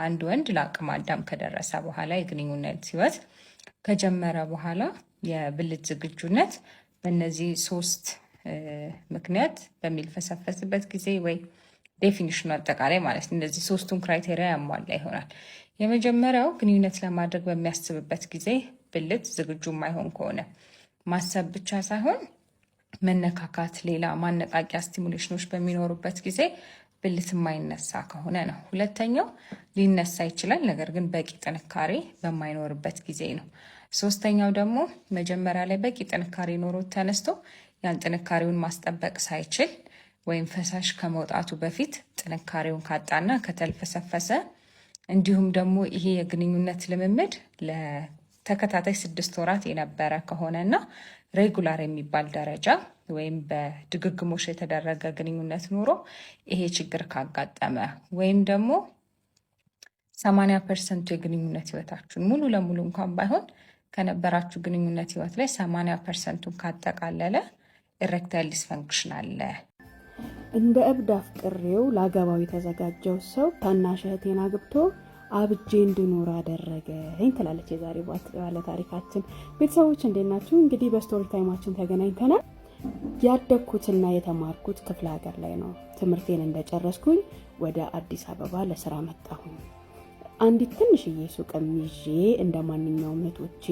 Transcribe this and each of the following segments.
አንድ ወንድ ለአቅመ አዳም ከደረሰ በኋላ የግንኙነት ህይወት ከጀመረ በኋላ የብልት ዝግጁነት በእነዚህ ሶስት ምክንያት በሚልፈሰፈስበት ጊዜ ወይ ዴፊኒሽኑ አጠቃላይ ማለት እነዚህ ሶስቱን ክራይቴሪያ ያሟላ ይሆናል። የመጀመሪያው ግንኙነት ለማድረግ በሚያስብበት ጊዜ ብልት ዝግጁ የማይሆን ከሆነ ማሰብ ብቻ ሳይሆን መነካካት፣ ሌላ ማነቃቂያ ስቲሙሌሽኖች በሚኖሩበት ጊዜ ብልት የማይነሳ ከሆነ ነው። ሁለተኛው ሊነሳ ይችላል፣ ነገር ግን በቂ ጥንካሬ በማይኖርበት ጊዜ ነው። ሶስተኛው ደግሞ መጀመሪያ ላይ በቂ ጥንካሬ ኖሮት ተነስቶ ያን ጥንካሬውን ማስጠበቅ ሳይችል ወይም ፈሳሽ ከመውጣቱ በፊት ጥንካሬውን ካጣና ከተልፈሰፈሰ እንዲሁም ደግሞ ይሄ የግንኙነት ልምምድ ለተከታታይ 6 ወራት የነበረ ከሆነና ሬጉላር የሚባል ደረጃ ወይም በድግግሞሽ የተደረገ ግንኙነት ኖሮ ይሄ ችግር ካጋጠመ ወይም ደግሞ 80% የግንኙነት ህይወታችሁን ሙሉ ለሙሉ እንኳን ባይሆን ከነበራችሁ ግንኙነት ህይወት ላይ 80%ን ካጠቃለለ ኢሬክታይል ዲስፈንክሽን አለ። እንደ እብድ አፍቅሬው ላገባው የተዘጋጀው ሰው ታናሽ እህቴን አግብቶ አብጄ እንድኖር አደረገኝ ትላለች የዛሬ ባለ ታሪካችን። ቤተሰቦች እንዴት ናችሁ? እንግዲህ በስቶሪ ታይማችን ተገናኝተናል። ያደግኩትና የተማርኩት ክፍለ ሀገር ላይ ነው። ትምህርቴን እንደጨረስኩኝ ወደ አዲስ አበባ ለስራ መጣሁኝ። አንዲት ትንሽዬ ሱቅም ይዤ እንደ ማንኛውም እህቶቼ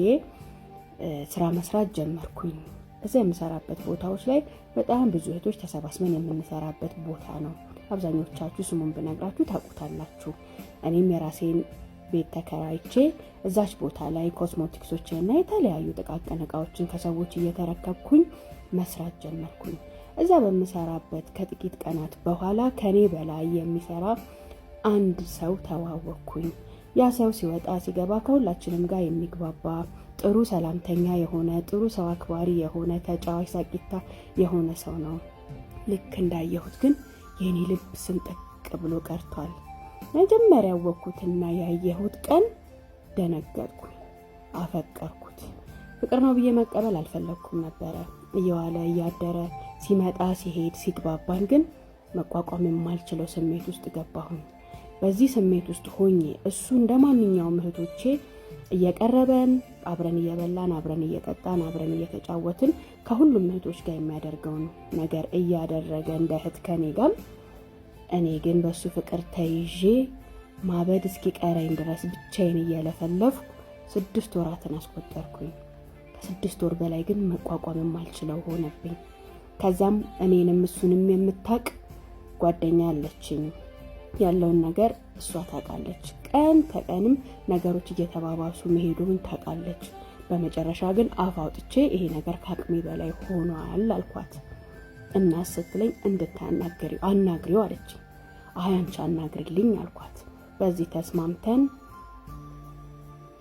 ስራ መስራት ጀመርኩኝ። እዛ የምሰራበት ቦታዎች ላይ በጣም ብዙ እህቶች ተሰባስበን የምንሰራበት ቦታ ነው። አብዛኞቻችሁ ስሙን ብነግራችሁ ታውቁታላችሁ። እኔም የራሴን ቤት ተከራይቼ እዛች ቦታ ላይ ኮስሞቲክሶችንና የተለያዩ ጥቃቅን እቃዎችን ከሰዎች እየተረከብኩኝ መስራት ጀመርኩኝ። እዛ በምሰራበት ከጥቂት ቀናት በኋላ ከኔ በላይ የሚሰራ አንድ ሰው ተዋወቅኩኝ። ያ ሰው ሲወጣ ሲገባ ከሁላችንም ጋር የሚግባባ ጥሩ ሰላምተኛ የሆነ ጥሩ ሰው አክባሪ የሆነ ተጫዋች ሳቂታ የሆነ ሰው ነው። ልክ እንዳየሁት ግን የኔ ልብ ስንጥቅ ብሎ ቀርቷል። መጀመሪያ ያወቅኩትና ያየሁት ቀን ደነገጥኩኝ፣ አፈቀርኩት። ፍቅር ነው ብዬ መቀበል አልፈለኩም ነበረ። እየዋለ እያደረ ሲመጣ ሲሄድ ሲግባባን ግን መቋቋም የማልችለው ስሜት ውስጥ ገባሁኝ። በዚህ ስሜት ውስጥ ሆኜ እሱ እንደማንኛውም እህቶቼ እየቀረበን አብረን እየበላን አብረን እየጠጣን አብረን እየተጫወትን ከሁሉም እህቶች ጋር የሚያደርገውን ነገር እያደረገ እንደ እህት ከኔ ጋር፣ እኔ ግን በሱ ፍቅር ተይዤ ማበድ እስኪቀረኝ ድረስ ብቻዬን እየለፈለፍኩ 6 ወራትን አስቆጠርኩኝ። ከ6 ወር በላይ ግን መቋቋም የማልችለው ሆነብኝ። ከዛም እኔንም እሱንም የምታቅ ጓደኛ አለችኝ። ያለውን ነገር እሷ ታውቃለች። ቀን ተቀንም ነገሮች እየተባባሱ መሄዱን ታውቃለች። በመጨረሻ ግን አፍ አውጥቼ ይሄ ነገር ከአቅሜ በላይ ሆኗል አልኳት። እና ስትለኝ እንድታናግሪው አናግሪው አለች። አይ አንቺ አናግሪልኝ አልኳት። በዚህ ተስማምተን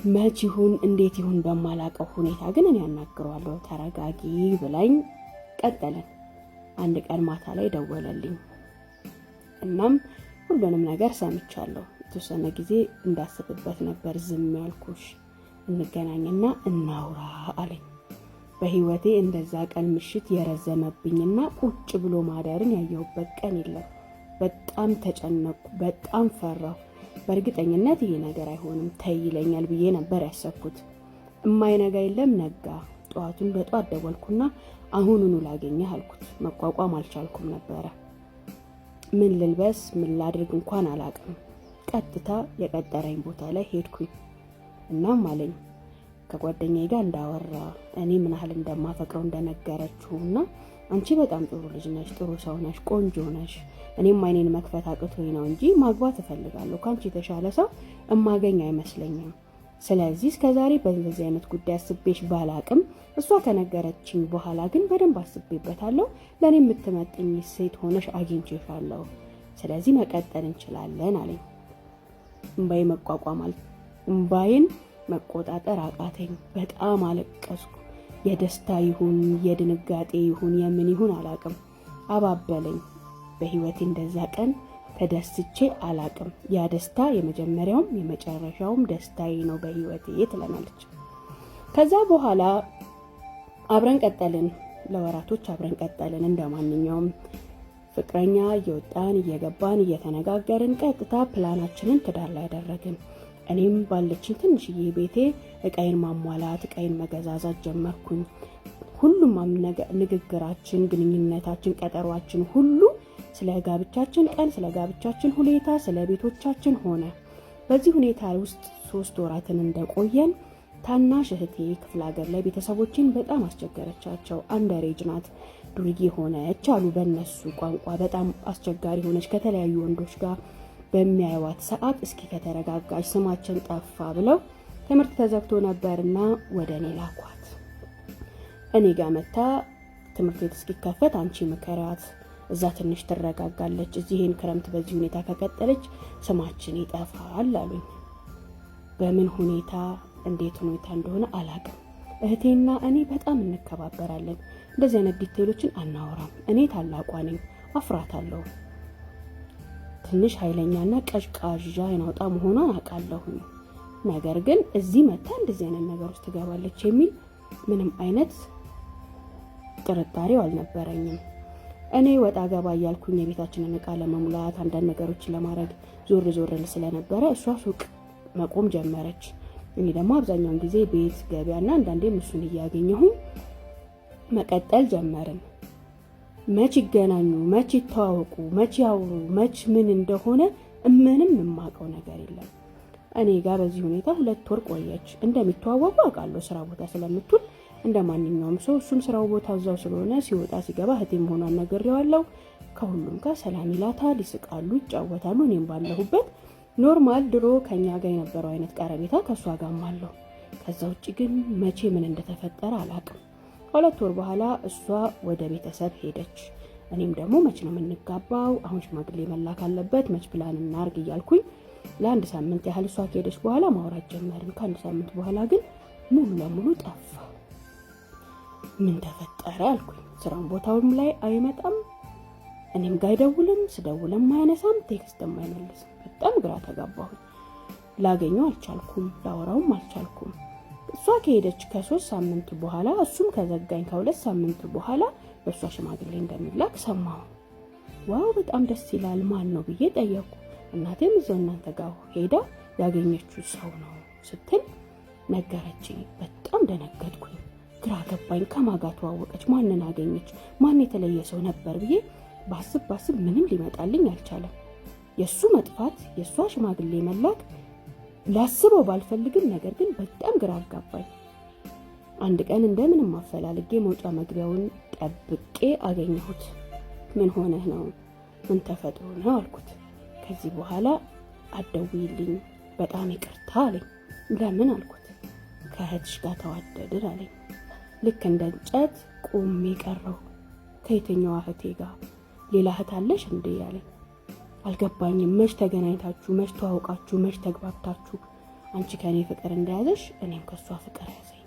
መች ይሁን እንዴት ይሁን በማላውቀው ሁኔታ ግን እኔ አናግረዋለሁ ተረጋጊ ብላኝ ቀጠለን። አንድ ቀን ማታ ላይ ደወለልኝ። እናም ሁሉንም ነገር ሰምቻለሁ። የተወሰነ ጊዜ እንዳስብበት ነበር ዝም ያልኩሽ፣ እንገናኝና እናውራ አለኝ። በህይወቴ እንደዛ ቀን ምሽት የረዘመብኝና ቁጭ ብሎ ማደርን ያየሁበት ቀን የለም። በጣም ተጨነቅኩ፣ በጣም ፈራሁ። በእርግጠኝነት ይሄ ነገር አይሆንም ተይ ይለኛል ብዬ ነበር ያሰብኩት። እማይነጋ የለም ነጋ። ጠዋቱን በጧት ደወልኩና አሁኑኑ ላገኘህ አልኩት። መቋቋም አልቻልኩም ነበረ። ምን ልልበስ ምን ላድርግ እንኳን አላውቅም። ቀጥታ የቀጠረኝ ቦታ ላይ ሄድኩኝ። እናም አለኝ ከጓደኛዬ ጋር እንዳወራ እኔ ምን ያህል እንደማፈቅረው እንደነገረችውና አንቺ በጣም ጥሩ ልጅ ነሽ፣ ጥሩ ሰው ነሽ፣ ቆንጆ ነሽ። እኔም አይኔን መክፈት አቅቶኝ ነው እንጂ ማግባት እፈልጋለሁ። ካንቺ የተሻለ ሰው እማገኝ አይመስለኝም። ስለዚህ እስከዛሬ በዚህ አይነት ጉዳይ አስቤሽ ባላቅም እሷ ከነገረችኝ በኋላ ግን በደንብ አስቤበታለሁ። ለኔ የምትመጥኝ ሴት ሆነሽ አግኝቼሻለሁ። ስለዚህ መቀጠል እንችላለን አለኝ። እምባይን መቆጣጠር አቃተኝ። በጣም አለቀስኩ። የደስታ ይሁን የድንጋጤ ይሁን የምን ይሁን አላቅም። አባበለኝ። በህይወቴ እንደዛ ቀን ተደስቼ አላቅም። ያ ደስታ የመጀመሪያውም የመጨረሻውም ደስታዬ ነው በህይወቴ ትለናለች። ከዛ በኋላ አብረን ቀጠልን። ለወራቶች አብረን ቀጠልን እንደማንኛውም ፍቅረኛ እየወጣን እየገባን እየተነጋገርን ቀጥታ ፕላናችንን ትዳር ላይ ያደረግን። እኔም ባለችኝ ትንሽዬ ቤቴ እቃዬን ማሟላት እቃዬን መገዛዛት ጀመርኩኝ። ሁሉም ንግግራችን፣ ግንኙነታችን፣ ቀጠሯችን ሁሉ ስለ ጋብቻችን ቀን፣ ስለ ጋብቻችን ሁኔታ፣ ስለ ቤቶቻችን ሆነ። በዚህ ሁኔታ ውስጥ 3 ወራትን እንደቆየን ታናሽ እህቴ ክፍለ ሀገር ላይ ቤተሰቦችን በጣም አስቸገረቻቸው። አንደሬጅ ናት፣ ዱርዬ ሆነች አሉ በእነሱ ቋንቋ። በጣም አስቸጋሪ ሆነች። ከተለያዩ ወንዶች ጋር በሚያዩዋት ሰዓት እስኪ ከተረጋጋች ስማችን ጠፋ ብለው ትምህርት ተዘግቶ ነበርና ወደ እኔ ላኳት። እኔ ጋር መታ ትምህርት ቤት እስኪከፈት አንቺ ምከሪያት፣ እዛ ትንሽ ትረጋጋለች፣ እዚህን ክረምት በዚህ ሁኔታ ከቀጠለች ስማችን ይጠፋል አሉኝ። በምን ሁኔታ እንዴት ሁኔታ እንደሆነ አላቅም። እህቴና እኔ በጣም እንከባበራለን። እንደዚህ አይነት ዲቴሎችን አናወራም። እኔ ታላቋ ነኝ፣ አፍራታለሁ። ትንሽ ኃይለኛና ቀዥቃዣ አይናውጣ መሆኗን አውቃለሁ። ነገር ግን እዚህ መታ እንደዚህ አይነት ነገር ውስጥ ትገባለች የሚል ምንም አይነት ጥርጣሬው አልነበረኝም። እኔ ወጣ ገባ እያልኩኝ የቤታችንን እቃ ለመሙላት አንዳንድ ነገሮችን ለማድረግ ዞር ዞር ስለነበረ እሷ ሱቅ መቆም ጀመረች። እኔ ደግሞ አብዛኛውን ጊዜ ቤት ገበያና አንዳንዴም እሱን እያገኘሁኝ መቀጠል ጀመርን። መች ይገናኙ፣ መች ይተዋወቁ፣ መች ያውሩ፣ መች ምን እንደሆነ ምንም የማውቀው ነገር የለም። እኔ ጋር በዚህ ሁኔታ 2 ወር ቆየች። እንደሚተዋወቁ አውቃለሁ፣ ስራ ቦታ ስለምትውል እንደ ማንኛውም ሰው እሱም ስራው ቦታ እዛው ስለሆነ ሲወጣ ሲገባ እህቴ መሆኗን ነግሬዋለሁ። ከሁሉም ጋር ሰላም ይላታል፣ ይስቃሉ፣ ይጫወታሉ። እኔም ባለሁበት ኖርማል ድሮ ከኛ ጋር የነበረው አይነት ቀረቤታ ከሷ ጋርም አለው። ከዛ ውጪ ግን መቼ ምን እንደተፈጠረ አላውቅም። 2 ወር በኋላ እሷ ወደ ቤተሰብ ሄደች። እኔም ደግሞ መች ነው የምንጋባው? አሁን ሽማግሌ መላክ አለበት፣ መች ፕላን እናርግ እያልኩኝ ለ1 ሳምንት ያህል እሷ ከሄደች በኋላ ማውራት ጀመርን። ከ1 ሳምንት በኋላ ግን ሙሉ ለሙሉ ጠፋ። ምን ተፈጠረ አልኩኝ። ስራም ቦታውም ላይ አይመጣም፣ እኔም ጋር አይደውልም፣ ስደውልም አያነሳም፣ ቴክስትም አይመልስም። በጣም ግራ ተጋባሁ። ላገኘው አልቻልኩም፣ ላወራውም አልቻልኩም። እሷ ከሄደች ከ3 ሳምንት በኋላ እሱም ከዘጋኝ ከ2 ሳምንት በኋላ በእሷ ሽማግሌ እንደሚላክ ሰማሁ። ዋው በጣም ደስ ይላል፣ ማን ነው ብዬ ጠየቅኩ። እናቴም እዛው እናንተ ጋር ሄዳ ያገኘችው ሰው ነው ስትል ነገረችኝ። በጣም ደነገጥኩኝ፣ ግራ ገባኝ። ከማን ጋር ተዋወቀች? ማንን አገኘች? ማን የተለየ ሰው ነበር ብዬ ባስብ ምንም ሊመጣልኝ አልቻለም። የእሱ መጥፋት፣ የእሷ ሽማግሌ መላክ ላስበው ባልፈልግም ነገር ግን በጣም ግራ አጋባኝ። አንድ ቀን እንደምንም አፈላልጌ መውጫ መግቢያውን ጠብቄ አገኘሁት። ምን ሆነህ ነው? ምን ተፈጥሮ ነው አልኩት። ከዚህ በኋላ አትደውይልኝ፣ በጣም ይቅርታ አለኝ። ለምን አልኩት። ከእህትሽ ጋር ተዋደድን አለኝ። ልክ እንደ እንጨት ቆሜ ቀረሁ። ከየትኛዋ እህቴ ጋር? ሌላ እህት አለሽ እንዴ አለኝ። አልገባኝም። መች ተገናኝታችሁ፣ መች ተዋውቃችሁ፣ መች ተግባብታችሁ? አንቺ ከኔ ፍቅር እንደያዘሽ እኔም ከሷ ፍቅር ያዘኝ።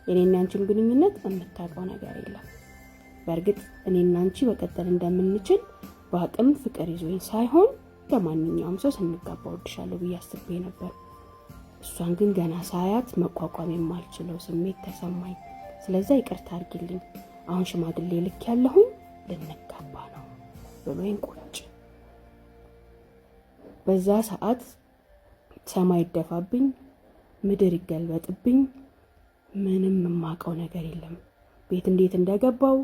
የኔና አንቺን ግንኙነት የምታውቀው ነገር የለም። በእርግጥ እኔና አንቺ በቀጠል እንደምንችል በአቅም ፍቅር ይዞኝ ሳይሆን ለማንኛውም ሰው ስንጋባ ወድሻለሁ ብዬ አስቤ ነበር። እሷን ግን ገና ሳያት መቋቋም የማልችለው ስሜት ተሰማኝ። ስለዛ ይቅርታ አድርጊልኝ፣ አሁን ሽማግሌ ልክ ያለሁኝ ልንጋባ ነው ብሎኝ ቁጭ። በዛ ሰዓት ሰማይ ይደፋብኝ፣ ምድር ይገልበጥብኝ። ምንም የማውቀው ነገር የለም። ቤት እንዴት እንደገባው፣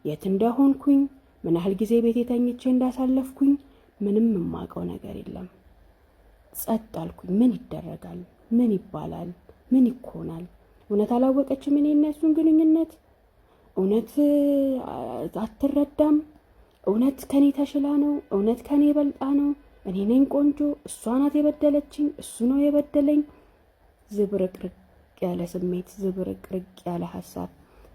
የት እንደሆንኩኝ፣ ምን ያህል ጊዜ ቤት ተኝቼ እንዳሳለፍኩኝ ምንም የማውቀው ነገር የለም። ጸጥ አልኩኝ። ምን ይደረጋል? ምን ይባላል? ምን ይኮናል? እውነት አላወቀችም እኔ እና እሱን ግንኙነት? እውነት አትረዳም? እውነት ከኔ ተሽላ ነው? እውነት ከኔ በልጣ ነው? እኔ ነኝ ቆንጆ፣ እሷ ናት የበደለችኝ፣ እሱ ነው የበደለኝ? ዝብርቅርቅ ያለ ስሜት፣ ዝብርቅርቅ ያለ ሀሳብ።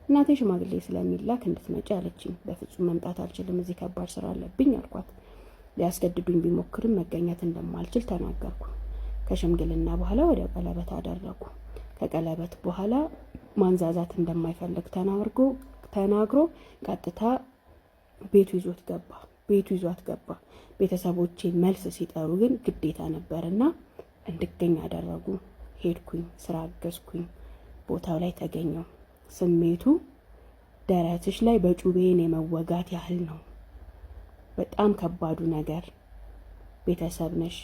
እናቴ ሽማግሌ ስለሚላክ እንድትመጪ አለችኝ። በፍጹም መምጣት አልችልም፣ እዚህ ከባድ ስራ አለብኝ አልኳት። ሊያስገድዱኝ ቢሞክርም መገኘት እንደማልችል ተናገርኩ። ከሽምግልና በኋላ ወደ ቀለበት አደረጉ። ከቀለበት በኋላ ማንዛዛት እንደማይፈልግ ተናግሮ ቀጥታ ቤቱ ይዟት ገባ። ቤተሰቦቼ መልስ ሲጠሩ ግን ግዴታ ነበርና እንድገኝ አደረጉ። ሄድኩኝ፣ ስራ አገዝኩኝ፣ ቦታው ላይ ተገኘው። ስሜቱ ደረትሽ ላይ በጩቤን የመወጋት ያህል ነው። በጣም ከባዱ ነገር ቤተሰብ ነሽ።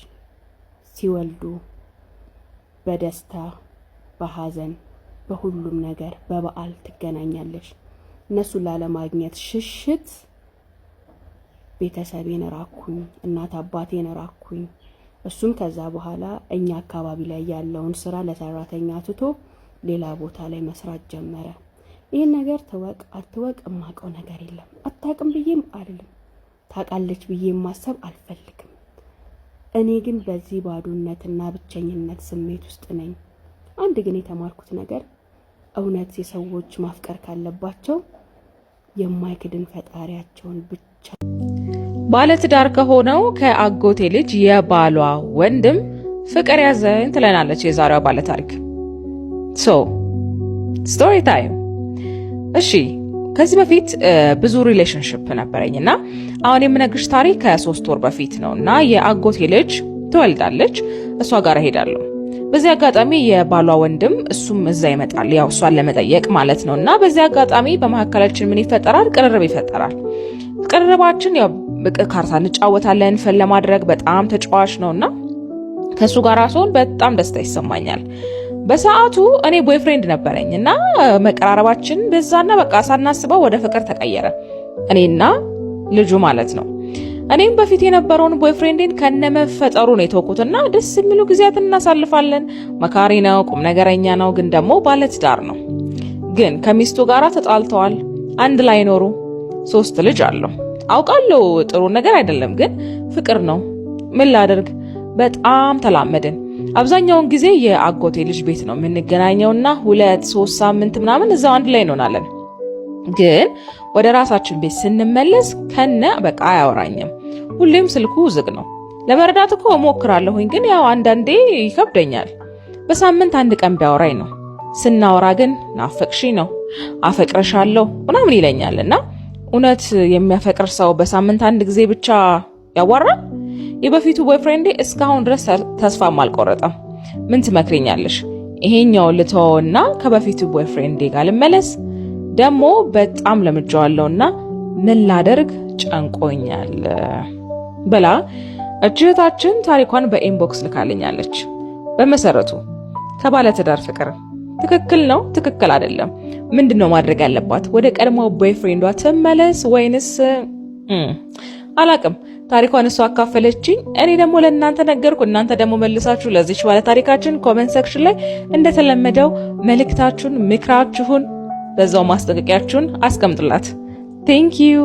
ሲወልዱ በደስታ በሐዘን በሁሉም ነገር በበዓል ትገናኛለሽ። እነሱን ላለማግኘት ሽሽት ቤተሰቤን ራኩኝ፣ እናት አባቴን ራኩኝ። እሱም ከዛ በኋላ እኛ አካባቢ ላይ ያለውን ስራ ለሰራተኛ ትቶ ሌላ ቦታ ላይ መስራት ጀመረ። ይህን ነገር ትወቅ አትወቅ የማውቀው ነገር የለም። አታውቅም ብዬም አልልም፣ ታውቃለች ብዬም ማሰብ አልፈልግም። እኔ ግን በዚህ ባዶነትና ብቸኝነት ስሜት ውስጥ ነኝ። አንድ ግን የተማርኩት ነገር እውነት የሰዎች ማፍቀር ካለባቸው የማይክድን ፈጣሪያቸውን ብቻ። ባለትዳር ከሆነው ከአጎቴ ልጅ የባሏ ወንድም ፍቅር ያዘኝ ትለናለች የዛሬዋ ባለታሪክ። ስቶሪ ታይም። እሺ ከዚህ በፊት ብዙ ሪሌሽንሽፕ ነበረኝና አሁን የምነግርሽ ታሪክ ከ3 ወር በፊት ነውና የአጎቴ ልጅ ትወልዳለች። እሷ ጋር እሄዳለሁ። በዚህ አጋጣሚ የባሏ ወንድም እሱም እዛ ይመጣል፣ ያው እሷን ለመጠየቅ ማለት ነውና በዚህ አጋጣሚ በመሐከላችን ምን ይፈጠራል? ቅርርብ ይፈጠራል። ቅርርባችን ያው ካርታ እንጫወታለን። ፈን ለማድረግ በጣም ተጫዋች ነውና ከሱ ጋር ራሱን በጣም ደስታ ይሰማኛል። በሰዓቱ እኔ ቦይፍሬንድ ነበረኝና መቀራረባችን በዛና በቃ ሳናስበው ወደ ፍቅር ተቀየረ፣ እኔና ልጁ ማለት ነው። እኔም በፊት የነበረውን ቦይፍሬንድን ከነመፈጠሩ ነው የተወኩትና ደስ የሚሉ ጊዜያትን እናሳልፋለን። መካሪ ነው፣ ቁም ነገረኛ ነው፣ ግን ደግሞ ባለትዳር ነው። ግን ከሚስቱ ጋራ ተጣልተዋል። አንድ ላይ ኖሩ። 3 ልጅ አለው። አውቃለሁ ጥሩ ነገር አይደለም፣ ግን ፍቅር ነው። ምን ላድርግ? በጣም ተላመድን። አብዛኛውን ጊዜ የአጎቴ ልጅ ቤት ነው የምንገናኘውና 2-3 ሳምንት ምናምን እዛው አንድ ላይ እንሆናለን። ግን ወደ ራሳችን ቤት ስንመለስ ከነ በቃ አያወራኝም። ሁሌም ስልኩ ዝግ ነው። ለመረዳት እኮ እሞክራለሁኝ፣ ግን ያው አንዳንዴ ይከብደኛል። በሳምንት 1 ቀን ቢያወራኝ ነው። ስናወራ ግን ናፈቅሽኝ ነው፣ አፈቅረሻለሁ ምናምን ይለኛልና እውነት የሚያፈቅር ሰው በሳምንት 1 ጊዜ ብቻ ያዋራል? የበፊቱ ቦይፍሬንዴ እስካሁን ድረስ ተስፋም አልቆረጠም። ምን ትመክሪኛለሽ? ይሄኛው ልተወውና ከበፊቱ ቦይፍሬንዴ ጋር ልመለስ? ደግሞ በጣም ለምጄዋለሁና ምን ላደርግ ጨንቆኛል ብላ እህታችን ታሪኳን በኢንቦክስ ልካልኛለች። በመሰረቱ ከባለትዳር ፍቅር ትክክል ነው ትክክል አይደለም፣ ምንድነው ማድረግ ያለባት? ወደ ቀድሞ ቦይፍሬንዷ ትመለስ ወይንስ አላቅም። ታሪኳን እሷ አካፈለችኝ፣ እኔ ደግሞ ለእናንተ ነገርኩ። እናንተ ደግሞ መልሳችሁ ለዚች ባለ ታሪካችን ኮሜንት ሴክሽን ላይ እንደተለመደው መልእክታችሁን፣ ምክራችሁን፣ በዛው ማስጠንቀቂያችሁን አስቀምጡላት። ቴንክ ዩ